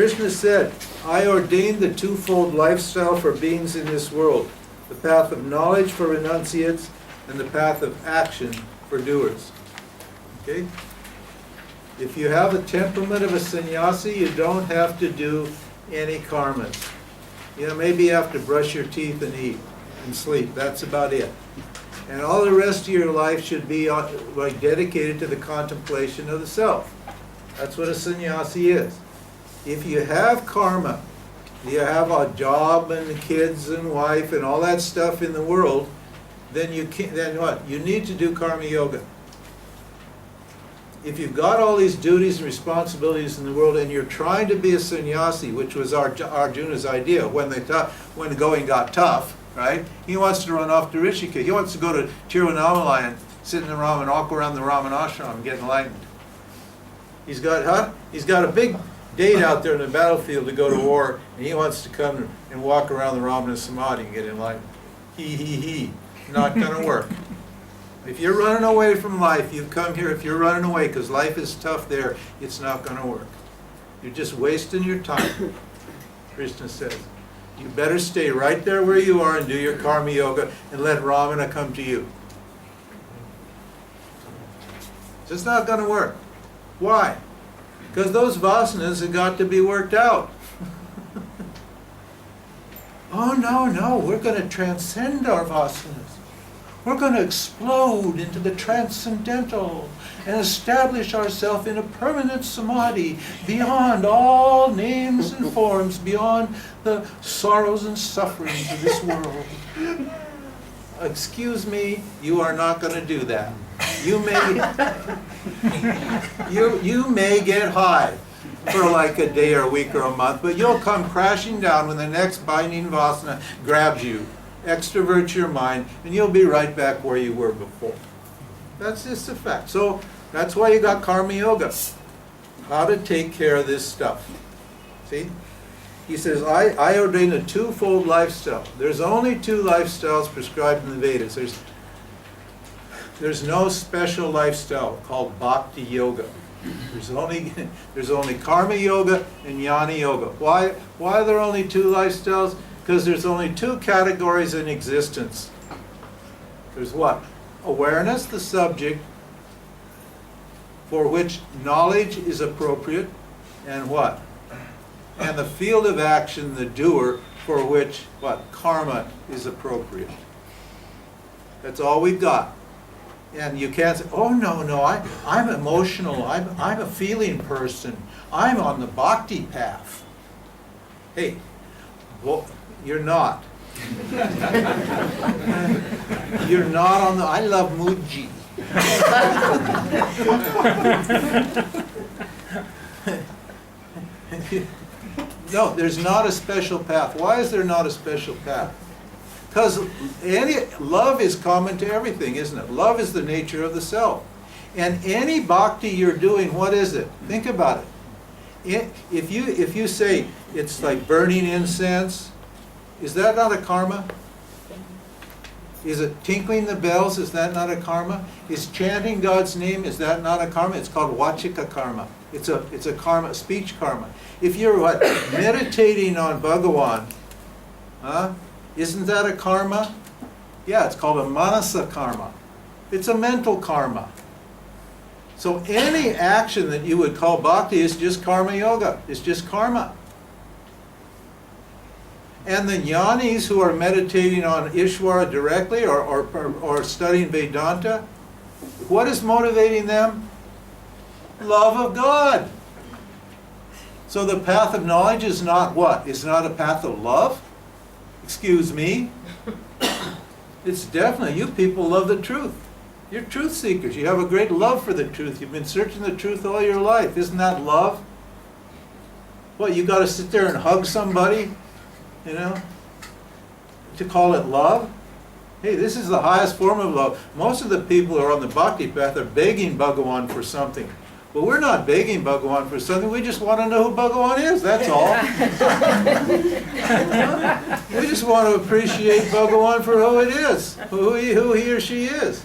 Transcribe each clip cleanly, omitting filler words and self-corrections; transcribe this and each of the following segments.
Krishna said, I ordained the twofold lifestyle for beings in this world, the path of knowledge for renunciates and the path of action for doers. Okay? If you have the temperament of a sannyasi, you don't have to do any karmas. You know, maybe you have to brush your teeth and eat and sleep. That's about it. And all the rest of your life should be like dedicated to the contemplation of the self. That's what a sannyasi is. If you have karma, you have a job and kids and wife and all that stuff in the world, then you can't, then what? You need to do karma yoga. If you've got all these duties and responsibilities in the world and you're trying to be a sannyasi, which was Arjuna's idea when the going got tough, right? He wants to run off to Rishikesh. He wants to go to Tiruvannamalai and sit in the Raman, walk around the Raman ashram and get enlightened. He's got a big date out there in the battlefield to go to war, and he wants to come and walk around the Ramana Samadhi and get enlightened. He. Not going to work. If you're running away from life, you've come here, if you're running away because life is tough there, it's not going to work. You're just wasting your time, Krishna says. You better stay right there where you are and do your karma yoga and let Ramana come to you. It's just not going to work. Why? Because those vasanas have got to be worked out. Oh, no, we're going to transcend our vasanas. We're going to explode into the transcendental and establish ourselves in a permanent samadhi beyond all names and forms, beyond the sorrows and sufferings of this world. Excuse me, you are not going to do that. You may get high for like a day or a week or a month, but you'll come crashing down when the next binding vasana grabs you. Extrovert your mind, and you'll be right back where you were before. That's just a fact. So that's why you got karma yoga. How to take care of this stuff. See? He says, I ordain a twofold lifestyle. There's only two lifestyles prescribed in the Vedas. There's no special lifestyle called bhakti yoga. There's only karma yoga and jnana yoga. Why are there only two lifestyles? Because there's only two categories in existence. There's what? Awareness, the subject, for which knowledge is appropriate, and what? And the field of action, the doer, for which what? Karma is appropriate. That's all we've got. And you can't say, oh no, I'm emotional, I'm a feeling person, I'm on the bhakti path. Hey, well, you're not. You're not on the, I love Muji. No, there's not a special path. Why is there not a special path? Because love is common to everything, isn't it? Love is the nature of the self. And any bhakti you're doing, what is it? Think about it. If you say it's like burning incense, is that not a karma? Is it tinkling the bells? Is that not a karma? Is chanting God's name? Is that not a karma? It's called vachika karma. It's a karma, speech karma. If you're meditating on Bhagavan, isn't that a karma? Yeah, it's called a manasa karma. It's a mental karma. So any action that you would call bhakti is just karma yoga. It's just karma. And the jnanis who are meditating on Ishvara directly or studying Vedanta, what is motivating them? Love of God. So the path of knowledge is not what? It's not a path of love? Excuse me? It's definitely, you people love the truth. You're truth seekers. You have a great love for the truth. You've been searching the truth all your life. Isn't that love? What, you got to sit there and hug somebody? You know, to call it love? Hey, this is the highest form of love. Most of the people who are on the bhakti path are begging Bhagavan for something. But we're not begging Bhagavan for something. We just want to know who Bhagavan is, that's all. We just want to appreciate Bhagavan for who it is, who he or she is.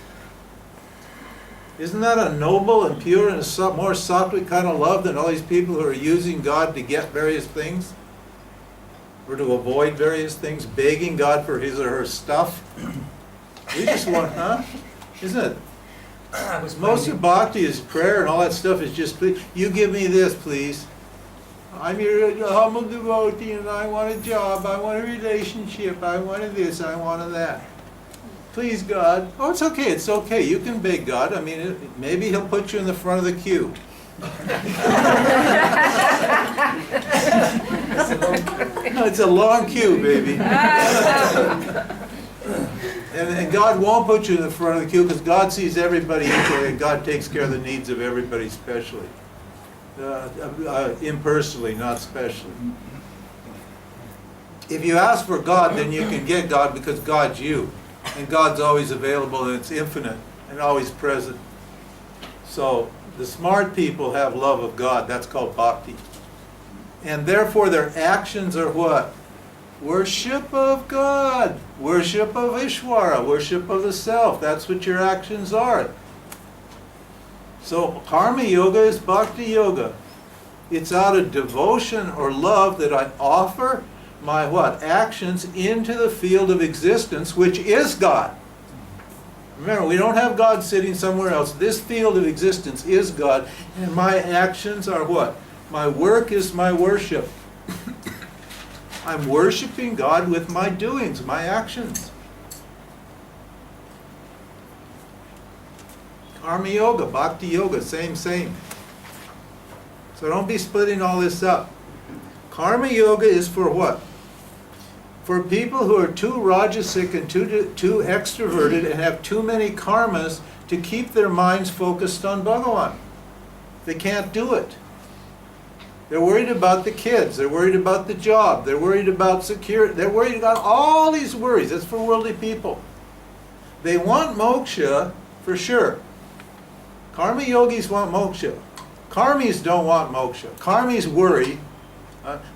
Isn't that a noble and pure and a more sattvic kind of love than all these people who are using God to get various things? Or to avoid various things, begging God for his or her stuff? We just want, huh? Isn't it? Most of bhakti is prayer and all that stuff is just, please, you give me this, please. I'm your humble devotee and I want a job, I want a relationship, I wanted this, I wanted that. Please, God. Oh, it's okay, it's okay. You can beg God. I mean, maybe he'll put you in the front of the queue. No, it's a long queue, baby. And God won't put you in the front of the queue because God sees everybody equally and God takes care of the needs of everybody specially. Impersonally, not specially. If you ask for God, then you can get God because God's you. And God's always available and it's infinite and always present. So the smart people have love of God. That's called bhakti. And therefore their actions are what? Worship of God. Worship of Ishvara. Worship of the self. That's what your actions are. So karma yoga is bhakti yoga. It's out of devotion or love that I offer my what? Actions into the field of existence, which is God. Remember, we don't have God sitting somewhere else. This field of existence is God, and my actions are what? My work is my worship. I'm worshiping God with my doings, my actions. Karma yoga, bhakti yoga, same. So don't be splitting all this up. Karma yoga is for what? For people who are too rajasic and too extroverted and have too many karmas to keep their minds focused on Bhagavan. They can't do it. They're worried about the kids. They're worried about the job. They're worried about security. They're worried about all these worries. That's for worldly people. They want moksha for sure. Karma yogis want moksha. Karmis don't want moksha. Karmis worry.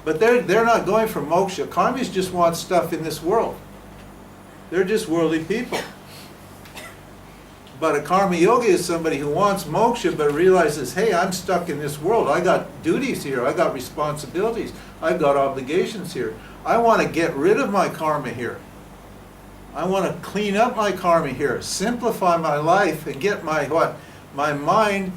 But they're not going for moksha. Karmis just want stuff in this world. They're just worldly people. But a karma yogi is somebody who wants moksha but realizes, hey, I'm stuck in this world. I got duties here. I got responsibilities. I've got obligations here. I want to get rid of my karma here. I want to clean up my karma here, simplify my life and get my what? My mind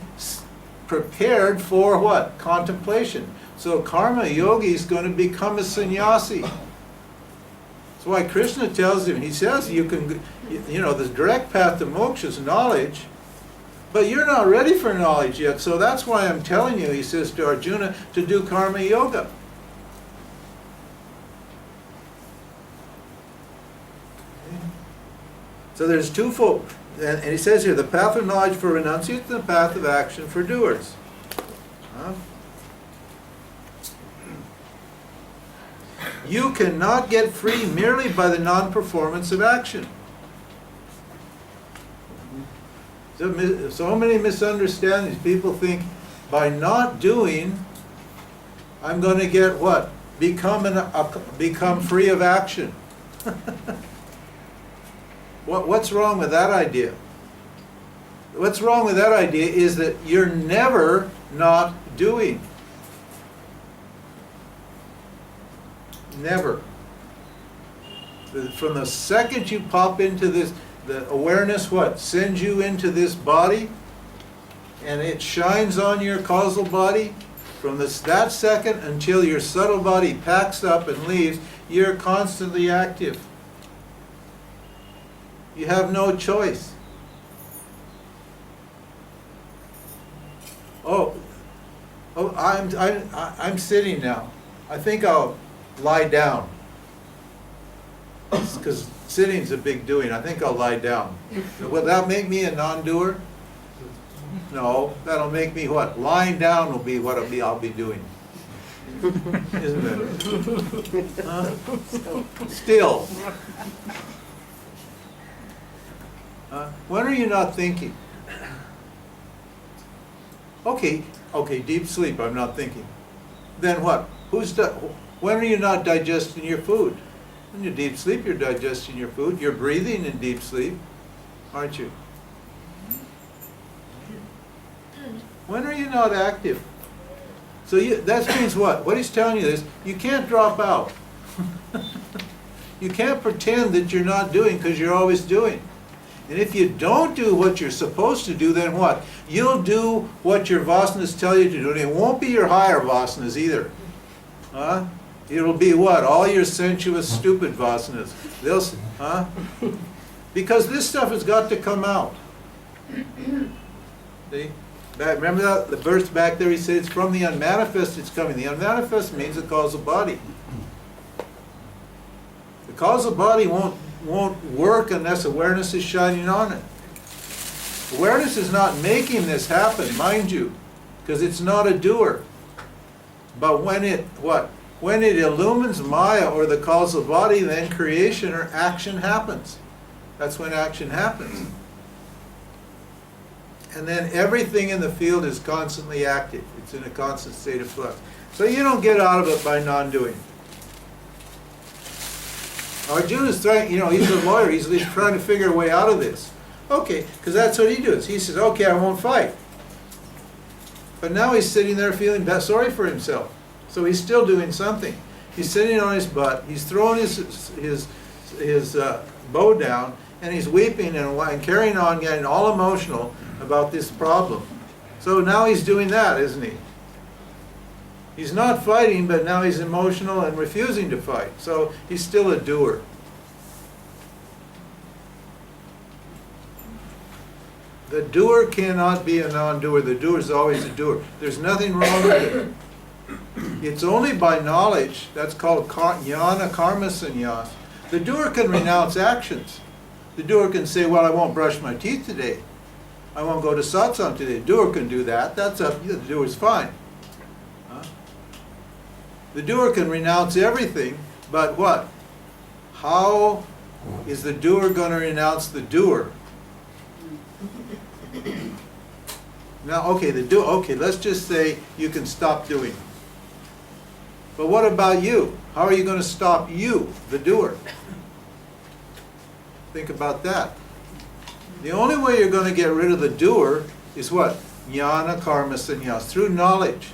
prepared for what? Contemplation. So karma yogi is going to become a sannyasi. That's why Krishna tells him, he says you can, the direct path to moksha is knowledge, but you're not ready for knowledge yet. So that's why I'm telling you, he says to Arjuna, to do karma yoga. So there's twofold. And he says here, the path of knowledge for renunciates and the path of action for doers. You cannot get free merely by the non-performance of action. So many misunderstandings. People think by not doing, I'm going to get what? Become free of action. What's wrong with that idea? What's wrong with that idea is that you're never not doing. Never. From the second you pop into this, the awareness what? Sends you into this body and it shines on your causal body. From that second until your subtle body packs up and leaves, you're constantly active. You have no choice. I'm sitting now. I think I'll lie down. Because sitting's a big doing. I think I'll lie down. Will that make me a non-doer? No, that'll make me what? Lying down will be what I'll be doing. Isn't it? Still. When are you not thinking? Okay, deep sleep, I'm not thinking. Then what? When are you not digesting your food? In your deep sleep, you're digesting your food. You're breathing in deep sleep, aren't you? When are you not active? So that means what? What he's telling you is, you can't drop out. You can't pretend that you're not doing because you're always doing. And if you don't do what you're supposed to do, then what? You'll do what your vasanas tell you to do, and it won't be your higher vasanas either. It'll be what? All your sensuous, stupid vasanas. Because this stuff has got to come out. See? Remember that the verse back there, he said it's from the unmanifest it's coming. The unmanifest means the causal body. The causal body won't work unless awareness is shining on it. Awareness is not making this happen, mind you, because it's not a doer. But when it, what? When it illumines Maya or the causal body, then creation or action happens. That's when action happens. And then everything in the field is constantly active. It's in a constant state of flux. So you don't get out of it by non-doing. Arjuna's trying, he's a lawyer, he's trying to figure a way out of this. Okay, because that's what he does. He says, okay, I won't fight. But now he's sitting there feeling sorry for himself. So he's still doing something. He's sitting on his butt, he's throwing his bow down, and he's weeping and carrying on, getting all emotional about this problem. So now he's doing that, isn't he? He's not fighting, but now he's emotional and refusing to fight. So he's still a doer. The doer cannot be a non-doer. The doer is always a doer. There's nothing wrong with it. It's only by knowledge, that's called jnana karma sannyas. The doer can renounce actions. The doer can say, well, I won't brush my teeth today. I won't go to satsang today. The doer can do that. That's up. The doer's fine. The doer can renounce everything, but what? How is the doer going to renounce the doer? Now, okay, let's just say you can stop doing. But what about you? How are you going to stop you, the doer? Think about that. The only way you're going to get rid of the doer is what? Jnana karma sannyas, through knowledge.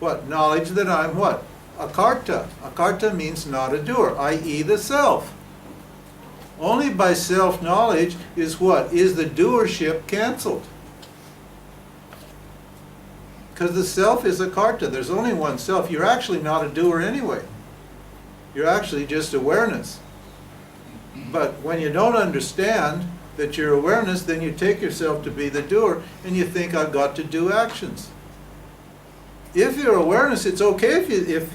What? Knowledge that I'm what? Akarta. Akarta means not a doer, i.e. the self. Only by self-knowledge is what? Is the doership canceled. Because the self is Akarta. There's only one self. You're actually not a doer anyway. You're actually just awareness. But when you don't understand that you're awareness, then you take yourself to be the doer and you think, I've got to do actions. If you're awareness, it's okay if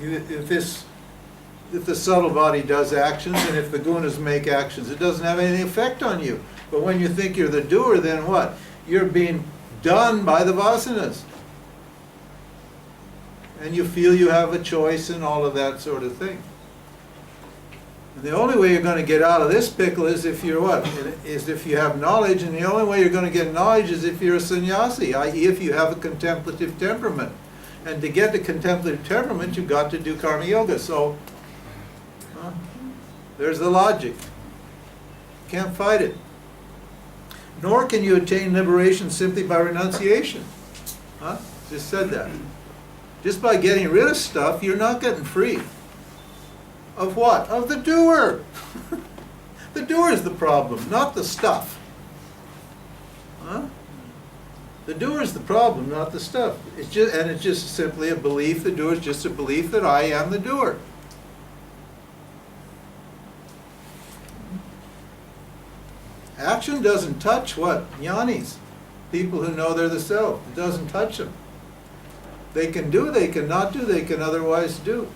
the subtle body does actions and if the gunas make actions. It doesn't have any effect on you. But when you think you're the doer, then what? You're being done by the vasanas. And you feel you have a choice and all of that sort of thing. And the only way you're going to get out of this pickle is if you're what? Is if you have knowledge, and the only way you're going to get knowledge is if you're a sannyasi, i.e. if you have a contemplative temperament. And to get the contemplative temperament, you've got to do karma yoga. So, there's the logic. Can't fight it. Nor can you attain liberation simply by renunciation. Just said that. Just by getting rid of stuff, you're not getting free. Of what? Of the doer. The doer is the problem, not the stuff. The doer is the problem, not the stuff. It's just simply a belief. The doer is just a belief that I am the doer. Action doesn't touch what? Jnanis. People who know they're the self. It doesn't touch them. They can do, they can not do, they can otherwise do.